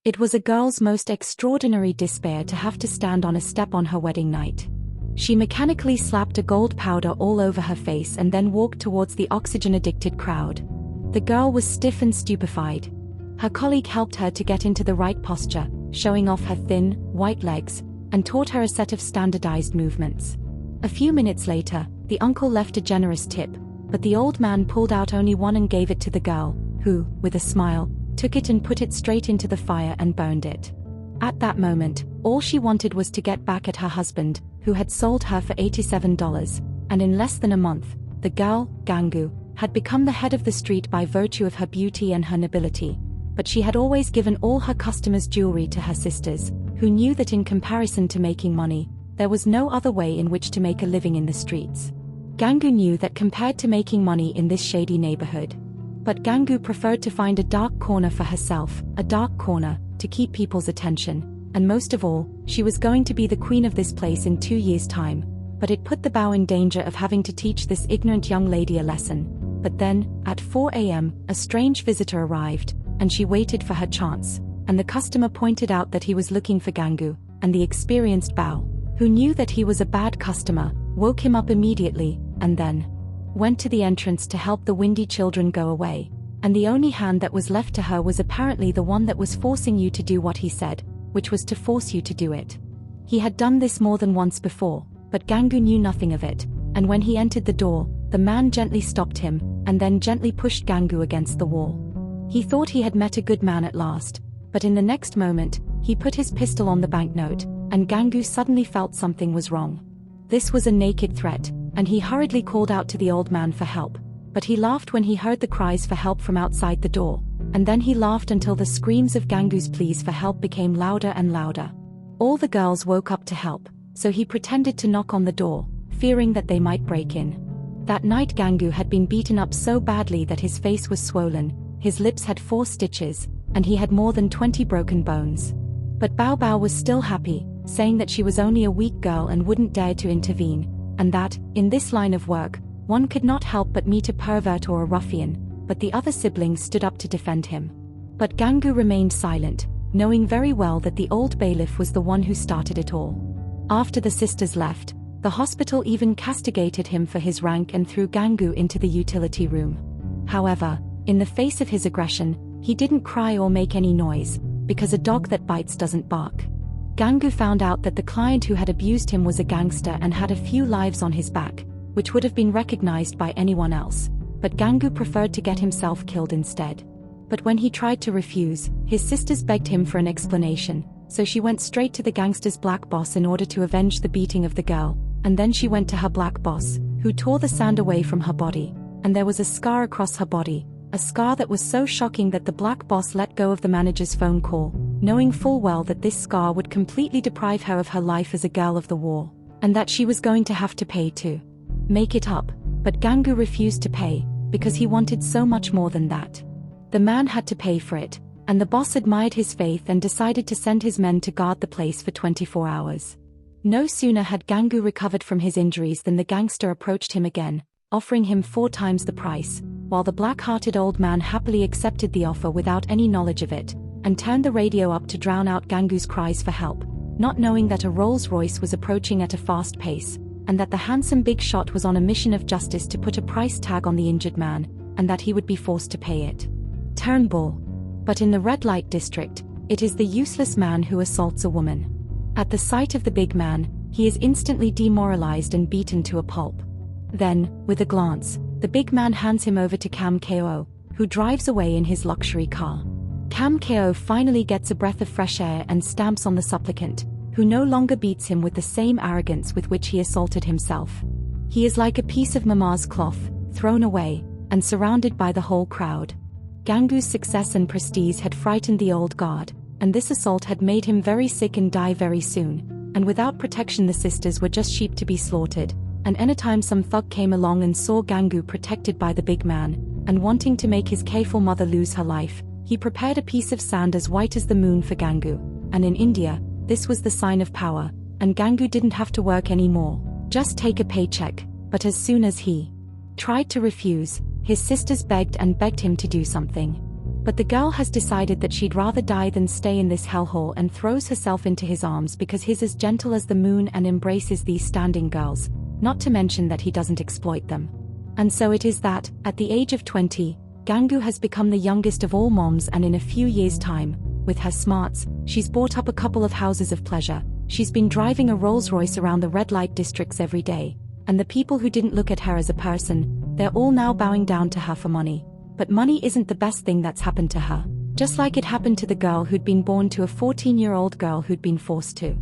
It was a girl's most extraordinary despair to have to stand on a step on her wedding night. She mechanically slapped a gold powder all over her face and then walked towards the oxygen-addicted crowd. The girl was stiff and stupefied. Her colleague helped her to get into the right posture, showing off her thin, white legs, and taught her a set of standardized movements. A few minutes later, the uncle left a generous tip, but the old man pulled out only one and gave it to the girl, who, with a smile, took it and put it straight into the fire and burned it. At that moment, all she wanted was to get back at her husband, who had sold her for $87, and in less than a month, the girl, Gangu, had become the head of the street by virtue of her beauty and her nobility. But she had always given all her customers' jewelry to her sisters, who knew that in comparison to making money, there was no other way in which to make a living in the streets. Gangu knew that compared to making money in this shady neighborhood. But Gangu preferred to find a dark corner for herself, a dark corner, to keep people's attention, and most of all, she was going to be the queen of this place in 2 years' time, but it put the bow in danger of having to teach this ignorant young lady a lesson. But then, at 4 a.m., a strange visitor arrived, and she waited for her chance, and the customer pointed out that he was looking for Gangu, and the experienced bow, who knew that he was a bad customer, woke him up immediately, and then went to the entrance to help the windy children go away, and the only hand that was left to her was apparently the one that was forcing you to do what he said, which was to force you to do it. He had done this more than once before, but Gangu knew nothing of it, and when he entered the door, the man gently stopped him, and then gently pushed Gangu against the wall. He thought he had met a good man at last, but in the next moment, he put his pistol on the banknote, and Gangu suddenly felt something was wrong. This was a naked threat, and he hurriedly called out to the old man for help, but he laughed when he heard the cries for help from outside the door, and then he laughed until the screams of Gangu's pleas for help became louder and louder. All the girls woke up to help, so he pretended to knock on the door, fearing that they might break in. That night Gangu had been beaten up so badly that his face was swollen, his lips had 4 stitches, and he had more than 20 broken bones. But Bao Bao was still happy, saying that she was only a weak girl and wouldn't dare to intervene, and that, in this line of work, one could not help but meet a pervert or a ruffian, but the other siblings stood up to defend him. But Gangu remained silent, knowing very well that the old bailiff was the one who started it all. After the sisters left, the hospital even castigated him for his rank and threw Gangu into the utility room. However, in the face of his aggression, he didn't cry or make any noise, because a dog that bites doesn't bark. Gangu found out that the client who had abused him was a gangster and had a few lives on his back, which would have been recognized by anyone else, but Gangu preferred to get himself killed instead. But when he tried to refuse, his sisters begged him for an explanation, so she went straight to the gangster's black boss in order to avenge the beating of the girl, and then she went to her black boss, who tore the sand away from her body, and there was a scar across her body, a scar that was so shocking that the black boss let go of the manager's phone call, knowing full well that this scar would completely deprive her of her life as a girl of the war, and that she was going to have to pay to make it up, but Gangu refused to pay, because he wanted so much more than that. The man had to pay for it, and the boss admired his faith and decided to send his men to guard the place for 24 hours. No sooner had Gangu recovered from his injuries than the gangster approached him again, offering him 4 times the price, while the black-hearted old man happily accepted the offer without any knowledge of it, and turned the radio up to drown out Gangu's cries for help, not knowing that a Rolls-Royce was approaching at a fast pace, and that the handsome big shot was on a mission of justice to put a price tag on the injured man, and that he would be forced to pay it. Turnbull. But in the red light district, it is the useless man who assaults a woman. At the sight of the big man, he is instantly demoralized and beaten to a pulp. Then, with a glance, the big man hands him over to Kam Ko, who drives away in his luxury car. Kam Ko finally gets a breath of fresh air and stamps on the supplicant, who no longer beats him with the same arrogance with which he assaulted himself. He is like a piece of mama's cloth, thrown away, and surrounded by the whole crowd. Gangu's success and prestige had frightened the old guard, and this assault had made him very sick and die very soon, and without protection the sisters were just sheep to be slaughtered, and anytime some thug came along and saw Gangu protected by the big man, and wanting to make his careful mother lose her life, he prepared a piece of sand as white as the moon for Gangu, and in India, this was the sign of power, and Gangu didn't have to work anymore, just take a paycheck, but as soon as he tried to refuse, his sisters begged and begged him to do something. But the girl has decided that she'd rather die than stay in this hellhole and throws herself into his arms because he's as gentle as the moon and embraces these standing girls, not to mention that he doesn't exploit them. And so it is that, at the age of 20, Gangu has become the youngest of all moms, and in a few years' time, with her smarts, she's bought up a couple of houses of pleasure, she's been driving a Rolls-Royce around the red light districts every day, and the people who didn't look at her as a person, they're all now bowing down to her for money. But money isn't the best thing that's happened to her. Just like it happened to the girl who'd been born to a 14-year-old girl who'd been forced to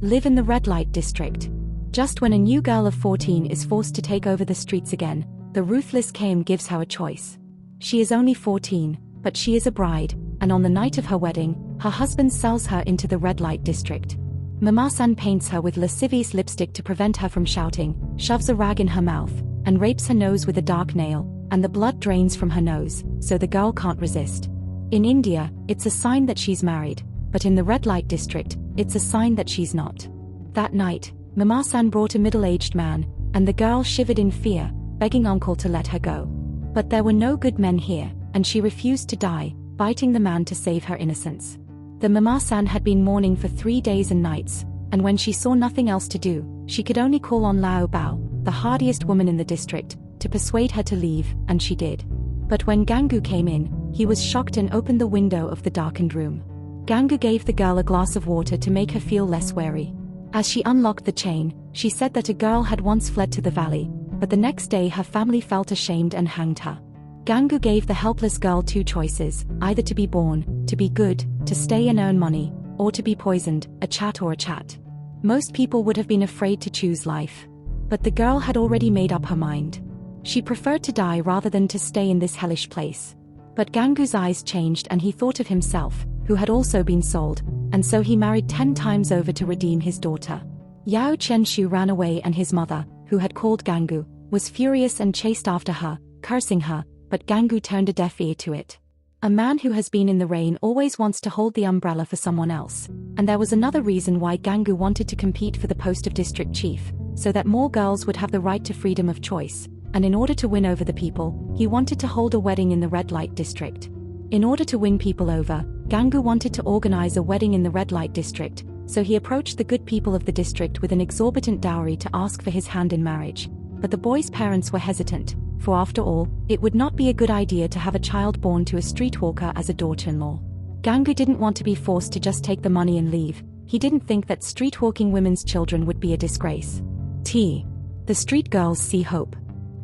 live in the red light district. Just when a new girl of 14 is forced to take over the streets again, the ruthless KM gives her a choice. She is only 14, but she is a bride, and on the night of her wedding, her husband sells her into the red light district. Mama-san paints her with lascivious lipstick to prevent her from shouting, shoves a rag in her mouth, and rapes her nose with a dark nail, and the blood drains from her nose, so the girl can't resist. In India, it's a sign that she's married, but in the red light district, it's a sign that she's not. That night, Mama-san brought a middle-aged man, and the girl shivered in fear, begging uncle to let her go. But there were no good men here, and she refused to die, biting the man to save her innocence. The Mama-san had been mourning for 3 days and nights, and when she saw nothing else to do, she could only call on Lao Bao, the hardiest woman in the district, to persuade her to leave, and she did. But when Gangu came in, he was shocked and opened the window of the darkened room. Gangu gave the girl a glass of water to make her feel less wary. As she unlocked the chain, she said that a girl had once fled to the valley, but the next day her family felt ashamed and hanged her. Gangu gave the helpless girl 2 choices, either to be born, to be good, to stay and earn money, or to be poisoned, a chat or a chat. Most people would have been afraid to choose life. But the girl had already made up her mind. She preferred to die rather than to stay in this hellish place. But Gangu's eyes changed and he thought of himself, who had also been sold, and so he married 10 times over to redeem his daughter. Yao Chenshu ran away and his mother, who had called Gangu, was furious and chased after her, cursing her, but Gangu turned a deaf ear to it. A man who has been in the rain always wants to hold the umbrella for someone else, and there was another reason why Gangu wanted to compete for the post of district chief, so that more girls would have the right to freedom of choice, and in order to win over the people, he wanted to hold a wedding in the red light district. In order to win people over, Gangu wanted to organize a wedding in the red light district, so he approached the good people of the district with an exorbitant dowry to ask for his hand in marriage. But the boy's parents were hesitant, for after all, it would not be a good idea to have a child born to a streetwalker as a daughter-in-law. Gangu didn't want to be forced to just take the money and leave. He didn't think that streetwalking women's children would be a disgrace. The street girls see hope.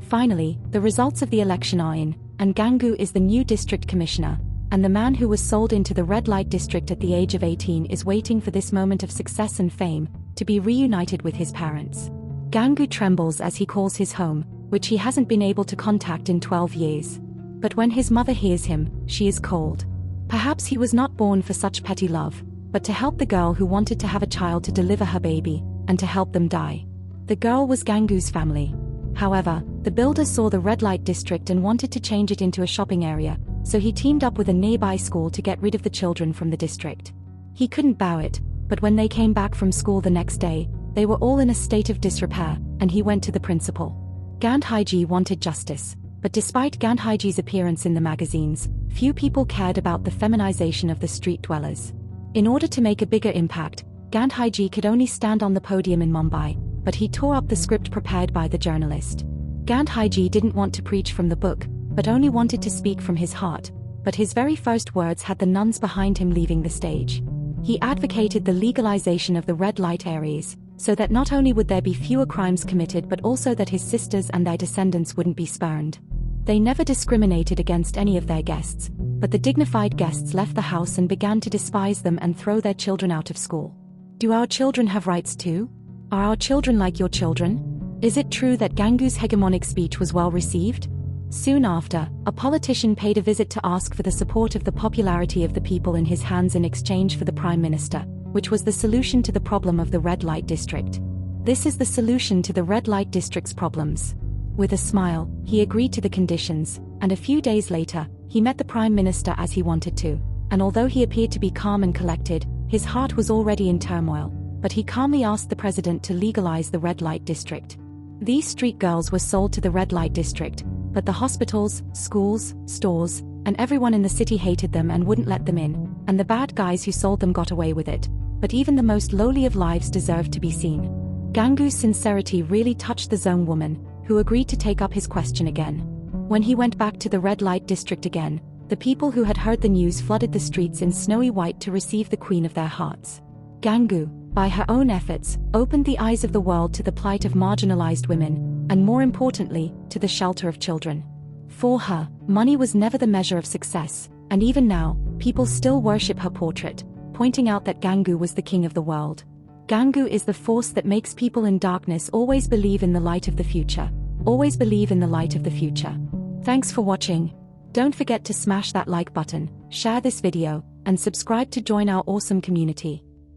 Finally, the results of the election are in, and Gangu is the new district commissioner, and the man who was sold into the red light district at the age of 18 is waiting for this moment of success and fame, to be reunited with his parents. Gangu trembles as he calls his home, which he hasn't been able to contact in 12 years. But when his mother hears him, she is cold. Perhaps he was not born for such petty love, but to help the girl who wanted to have a child to deliver her baby, and to help them die. The girl was Gangu's family. However, the builder saw the red light district and wanted to change it into a shopping area, so he teamed up with a nearby school to get rid of the children from the district. He couldn't bow it, but when they came back from school the next day, they were all in a state of disrepair, and he went to the principal. Ganhaiji wanted justice, but despite Ganhaiji's appearance in the magazines, few people cared about the feminization of the street dwellers. In order to make a bigger impact, Ganhaiji could only stand on the podium in Mumbai, but he tore up the script prepared by the journalist. Ganhaiji didn't want to preach from the book, but only wanted to speak from his heart, but his very first words had the nuns behind him leaving the stage. He advocated the legalization of the red light areas, so that not only would there be fewer crimes committed but also that his sisters and their descendants wouldn't be spurned. They never discriminated against any of their guests, but the dignified guests left the house and began to despise them and throw their children out of school. Do our children have rights too? Are our children like your children? Is it true that Gangu's hegemonic speech was well received? Soon after, a politician paid a visit to ask for the support of the popularity of the people in his hands in exchange for the Prime Minister, which was the solution to the problem of the red light district. This is the solution to the red light district's problems. With a smile, he agreed to the conditions, and a few days later, he met the Prime Minister as he wanted to, and although he appeared to be calm and collected, his heart was already in turmoil, but he calmly asked the President to legalize the red light district. These street girls were sold to the red light district, but the hospitals, schools, stores, and everyone in the city hated them and wouldn't let them in, and the bad guys who sold them got away with it. But even the most lowly of lives deserved to be seen. Gangu's sincerity really touched the zone woman, who agreed to take up his question again. When he went back to the red light district again, the people who had heard the news flooded the streets in snowy white to receive the queen of their hearts. Gangu, by her own efforts, opened the eyes of the world to the plight of marginalized women, and more importantly, to the shelter of children. For her, money was never the measure of success, and even now, people still worship her portrait, pointing out that Gangu was the king of the world. Gangu is the force that makes people in darkness always believe in the light of the future. Always believe in the light of the future. Thanks for watching. Don't forget to smash that like button, share this video, and subscribe to join our awesome community.